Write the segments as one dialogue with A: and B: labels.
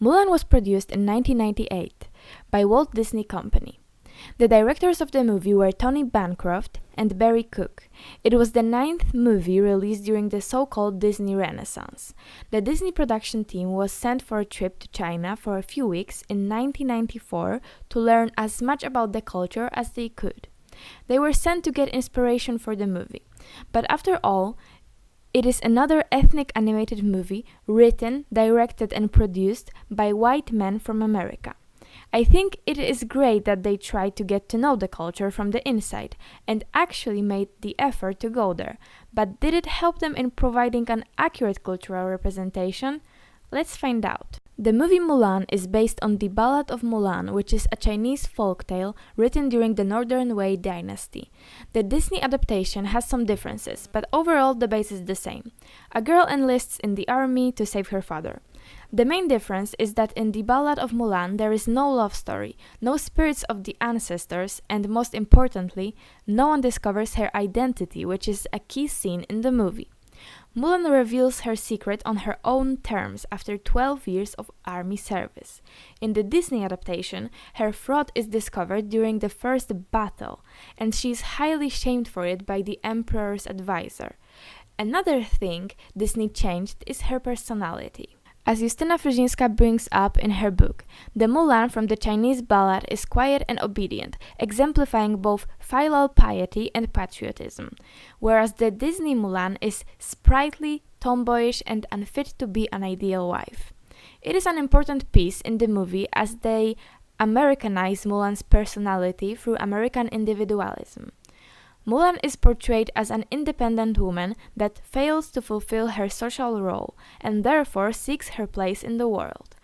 A: Mulan was produced in 1998 by Walt Disney Company. The directors of the movie were Tony Bancroft and Barry Cook. It was the 9th movie released during the so-called Disney Renaissance. The Disney production team was sent for a trip to China for a few weeks in 1994 to learn as much about the culture as they could. They were sent to get inspiration for the movie. But after all, it is another ethnic animated movie written, directed and produced by white men from America. I think it is great that they tried to get to know the culture from the inside and actually made the effort to go there. But did it help them in providing an accurate cultural representation? Let's find out. The movie Mulan is based on the Ballad of Mulan, which is a Chinese folktale written during the Northern Wei dynasty. The Disney adaptation has some differences, but overall the base is the same. A girl enlists in the army to save her father. The main difference is that in the Ballad of Mulan there is no love story, no spirits of the ancestors, and most importantly, no one discovers her identity, which is a key scene in the movie. Mulan reveals her secret on her own terms after 12 years of army service. In the Disney adaptation, her fraud is discovered during the first battle, and she is highly shamed for it by the Emperor's advisor. Another thing Disney changed is her personality. As Justyna Frzyńska brings up in her book, the Mulan from the Chinese ballad is quiet and obedient, exemplifying both filial piety and patriotism, whereas the Disney Mulan is sprightly, tomboyish, and unfit to be an ideal wife. It is an important piece in the movie as they Americanize Mulan's personality through American individualism. Mulan is portrayed as an independent woman that fails to fulfill her social role and therefore seeks her place in the world.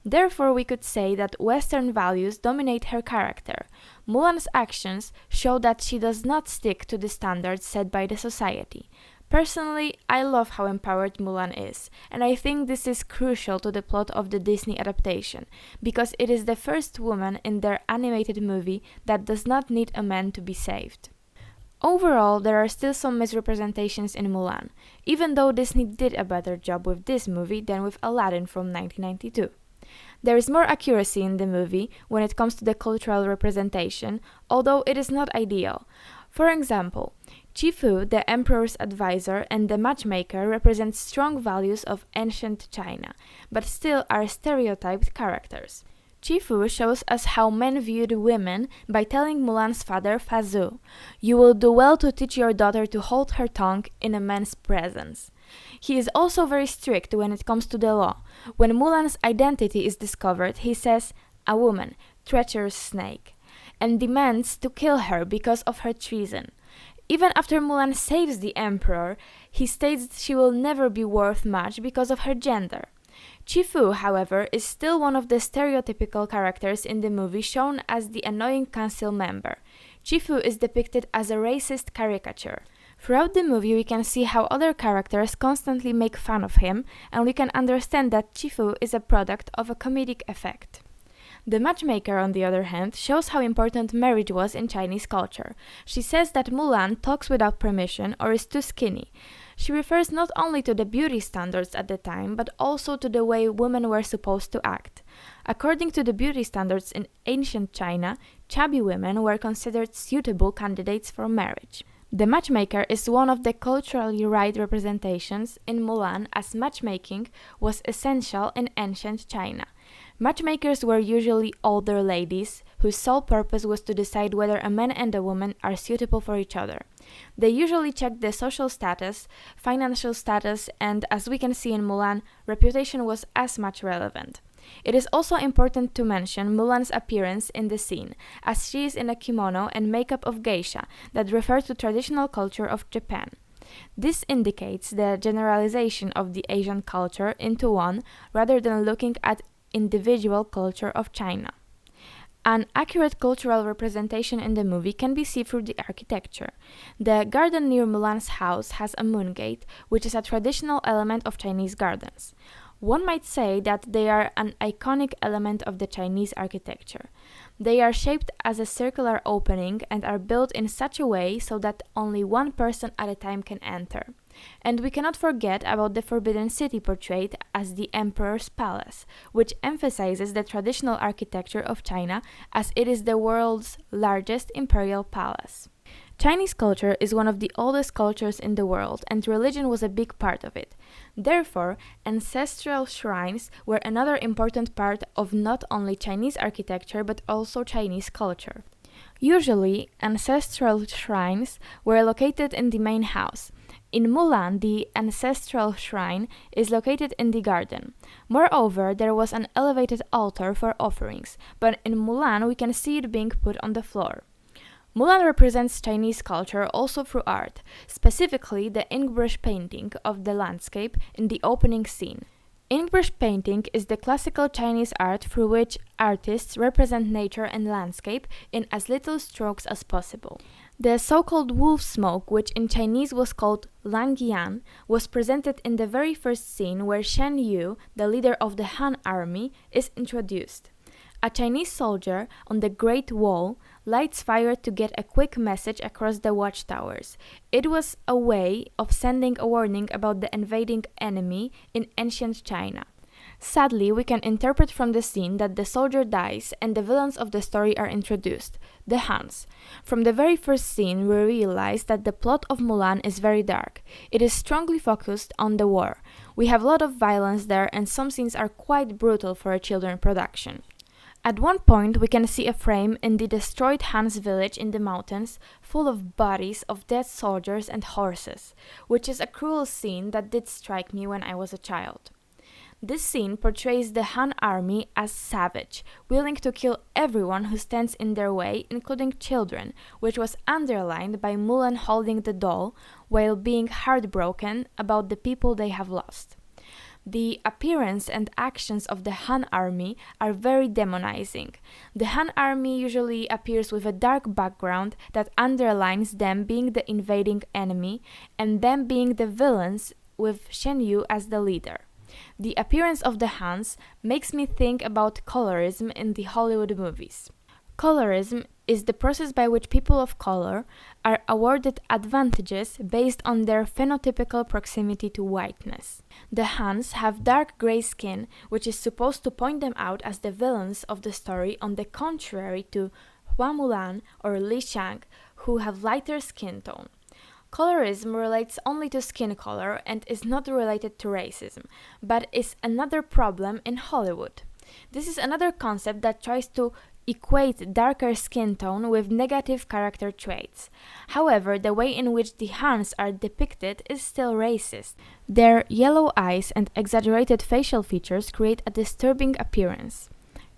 A: Therefore, we could say that Western values dominate her character. Mulan's actions show that she does not stick to the standards set by the society. Personally, I love how empowered Mulan is, and I think this is crucial to the plot of the Disney adaptation, because it is the first woman in their animated movie that does not need a man to be saved. Overall, there are still some misrepresentations in Mulan, even though Disney did a better job with this movie than with Aladdin from 1992. There is more accuracy in the movie when it comes to the cultural representation, although it is not ideal. For example, Chifu, the emperor's advisor and the matchmaker, represent strong values of ancient China, but still are stereotyped characters. Chifu shows us how men viewed women by telling Mulan's father, Fazu, "You will do well to teach your daughter to hold her tongue in a man's presence." He is also very strict when it comes to the law. When Mulan's identity is discovered, he says, "A woman, treacherous snake," and demands to kill her because of her treason. Even after Mulan saves the emperor, he states she will never be worth much because of her gender. Chifu, however, is still one of the stereotypical characters in the movie, shown as the annoying council member. Chifu is depicted as a racist caricature. Throughout the movie, we can see how other characters constantly make fun of him, and we can understand that Chifu is a product of a comedic effect. The matchmaker, on the other hand, shows how important marriage was in Chinese culture. She says that Mulan talks without permission or is too skinny. She refers not only to the beauty standards at the time, but also to the way women were supposed to act. According to the beauty standards in ancient China, chubby women were considered suitable candidates for marriage. The matchmaker is one of the culturally right representations in Mulan, as matchmaking was essential in ancient China. Matchmakers were usually older ladies whose sole purpose was to decide whether a man and a woman are suitable for each other. They usually checked the social status, financial status, and as we can see in Mulan, reputation was as much relevant. It is also important to mention Mulan's appearance in the scene, as she is in a kimono and makeup of geisha that refer to traditional culture of Japan. This indicates the generalization of the Asian culture into one rather than looking at individual culture of China. An accurate cultural representation in the movie can be seen through the architecture. The garden near Mulan's house has a moon gate, which is a traditional element of Chinese gardens. One might say that they are an iconic element of the Chinese architecture. They are shaped as a circular opening and are built in such a way so that only one person at a time can enter. And we cannot forget about the Forbidden City portrayed as the Emperor's Palace, which emphasizes the traditional architecture of China as it is the world's largest imperial palace. Chinese culture is one of the oldest cultures in the world, and religion was a big part of it. Therefore, ancestral shrines were another important part of not only Chinese architecture but also Chinese culture. Usually, ancestral shrines were located in the main house. In Mulan, the ancestral shrine is located in the garden. Moreover, there was an elevated altar for offerings, but in Mulan we can see it being put on the floor. Mulan represents Chinese culture also through art, specifically the inkbrush painting of the landscape in the opening scene. Inkbrush painting is the classical Chinese art through which artists represent nature and landscape in as little strokes as possible. The so-called wolf smoke, which in Chinese was called Langyan, was presented in the very first scene where Shen Yu, the leader of the Han army, is introduced. A Chinese soldier on the Great Wall lights fire to get a quick message across the watchtowers. It was a way of sending a warning about the invading enemy in ancient China. Sadly, we can interpret from the scene that the soldier dies and the villains of the story are introduced, the Hans. From the very first scene, we realize that the plot of Mulan is very dark. It is strongly focused on the war. We have a lot of violence there and some scenes are quite brutal for a children's production. At one point, we can see a frame in the destroyed Han's village in the mountains, full of bodies of dead soldiers and horses, which is a cruel scene that did strike me when I was a child. This scene portrays the Han army as savage, willing to kill everyone who stands in their way, including children, which was underlined by Mulan holding the doll while being heartbroken about the people they have lost. The appearance and actions of the Han army are very demonizing. The Han army usually appears with a dark background that underlines them being the invading enemy and them being the villains with Shen Yu as the leader. The appearance of the Hans makes me think about colorism in the Hollywood movies. Colorism is the process by which people of color are awarded advantages based on their phenotypical proximity to whiteness. The Hans have dark gray skin, which is supposed to point them out as the villains of the story, on the contrary to Hua Mulan or Li Shang, who have lighter skin tone. Colorism relates only to skin color and is not related to racism, but is another problem in Hollywood. This is another concept that tries to equate darker skin tone with negative character traits. However, the way in which the Hans are depicted is still racist. Their yellow eyes and exaggerated facial features create a disturbing appearance.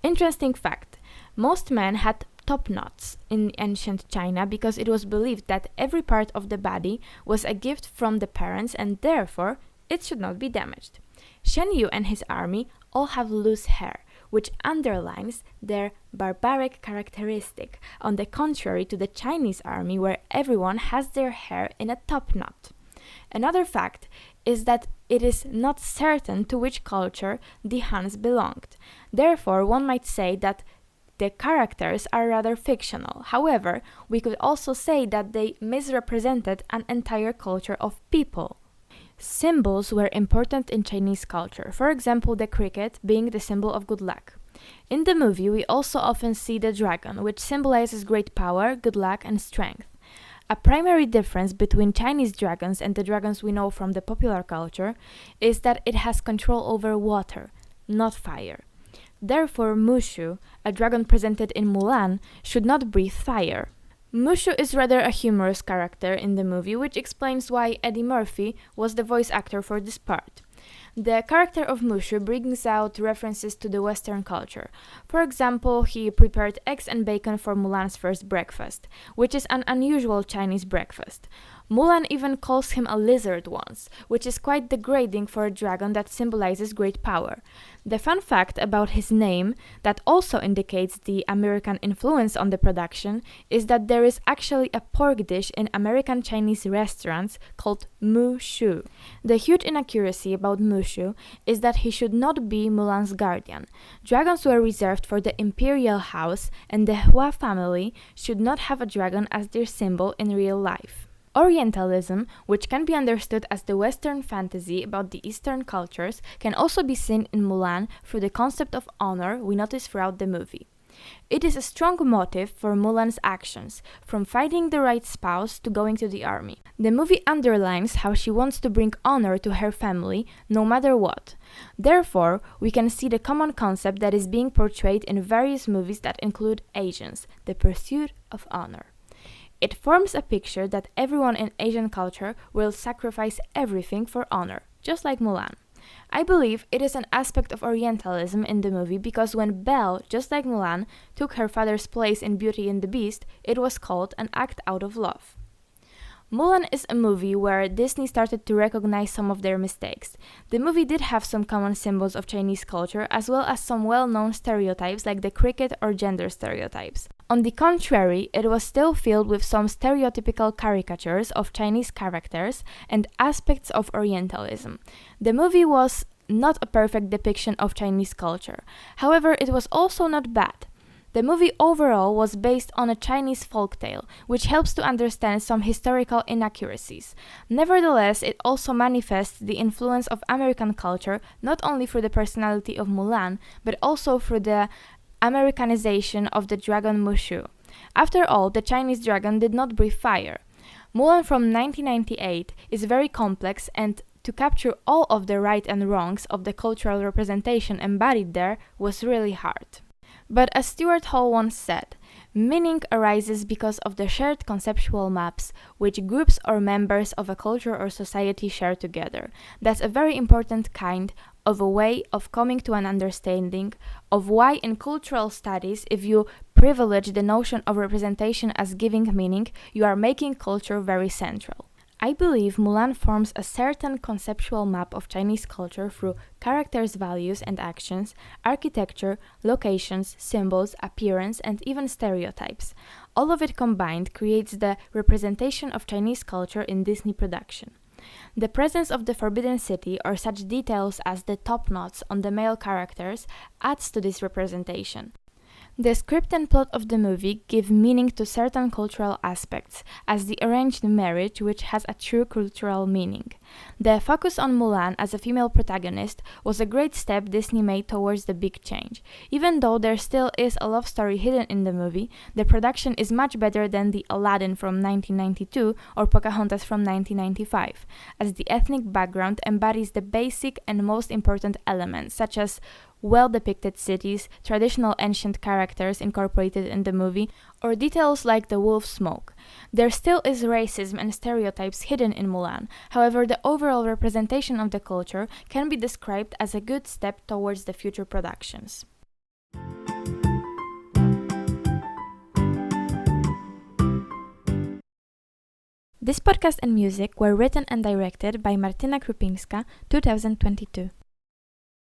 A: Interesting fact: most men had top knots in ancient China because it was believed that every part of the body was a gift from the parents and therefore it should not be damaged. Shen Yu and his army all have loose hair, which underlines their barbaric characteristic, on the contrary to the Chinese army where everyone has their hair in a top knot. Another fact is that it is not certain to which culture the Hans belonged. Therefore, one might say that the characters are rather fictional. However, we could also say that they misrepresented an entire culture of people. Symbols were important in Chinese culture, for example the cricket being the symbol of good luck. In the movie we also often see the dragon, which symbolizes great power, good luck and strength. A primary difference between Chinese dragons and the dragons we know from the popular culture is that it has control over water, not fire. Therefore Mushu, a dragon presented in Mulan, should not breathe fire. Mushu is rather a humorous character in the movie, which explains why Eddie Murphy was the voice actor for this part. The character of Mushu brings out references to the Western culture. For example, he prepared eggs and bacon for Mulan's first breakfast, which is an unusual Chinese breakfast. Mulan even calls him a lizard once, which is quite degrading for a dragon that symbolizes great power. The fun fact about his name, that also indicates the American influence on the production, is that there is actually a pork dish in American Chinese restaurants called Mushu. The huge inaccuracy about Mushu is that he should not be Mulan's guardian. Dragons were reserved for the imperial house, and the Hua family should not have a dragon as their symbol in real life. Orientalism, which can be understood as the Western fantasy about the Eastern cultures, can also be seen in Mulan through the concept of honor we notice throughout the movie. It is a strong motive for Mulan's actions, from finding the right spouse to going to the army. The movie underlines how she wants to bring honor to her family, no matter what. Therefore, we can see the common concept that is being portrayed in various movies that include Asians, the pursuit of honor. It forms a picture that everyone in Asian culture will sacrifice everything for honor, just like Mulan. I believe it is an aspect of Orientalism in the movie because when Belle, just like Mulan, took her father's place in Beauty and the Beast, it was called an act out of love. Mulan is a movie where Disney started to recognize some of their mistakes. The movie did have some common symbols of Chinese culture as well as some well-known stereotypes like the cricket or gender stereotypes. On the contrary, it was still filled with some stereotypical caricatures of Chinese characters and aspects of Orientalism. The movie was not a perfect depiction of Chinese culture. However, it was also not bad. The movie overall was based on a Chinese folktale, which helps to understand some historical inaccuracies. Nevertheless, it also manifests the influence of American culture not only through the personality of Mulan, but also through the Americanization of the dragon Mushu. After all, the Chinese dragon did not breathe fire. Mulan from 1998 is very complex, and to capture all of the right and wrongs of the cultural representation embodied there was really hard. But as Stuart Hall once said, meaning arises because of the shared conceptual maps which groups or members of a culture or society share together. That's a very important kind of a way of coming to an understanding of why in cultural studies, if you privilege the notion of representation as giving meaning, you are making culture very central. I believe Mulan forms a certain conceptual map of Chinese culture through characters' values and actions, architecture, locations, symbols, appearance, and even stereotypes. All of it combined creates the representation of Chinese culture in Disney production. The presence of the Forbidden City or such details as the top knots on the male characters adds to this representation. The script and plot of the movie give meaning to certain cultural aspects, as the arranged marriage, which has a true cultural meaning. The focus on Mulan as a female protagonist was a great step Disney made towards the big change. Even though there still is a love story hidden in the movie, the production is much better than the Aladdin from 1992 or Pocahontas from 1995, as the ethnic background embodies the basic and most important elements, such as well-depicted cities, traditional ancient characters incorporated in the movie, or details like the wolf smoke. There still is racism and stereotypes hidden in Mulan. However, the overall representation of the culture can be described as a good step towards the future productions. This podcast and music were written and directed by Martyna Krupińska, 2022.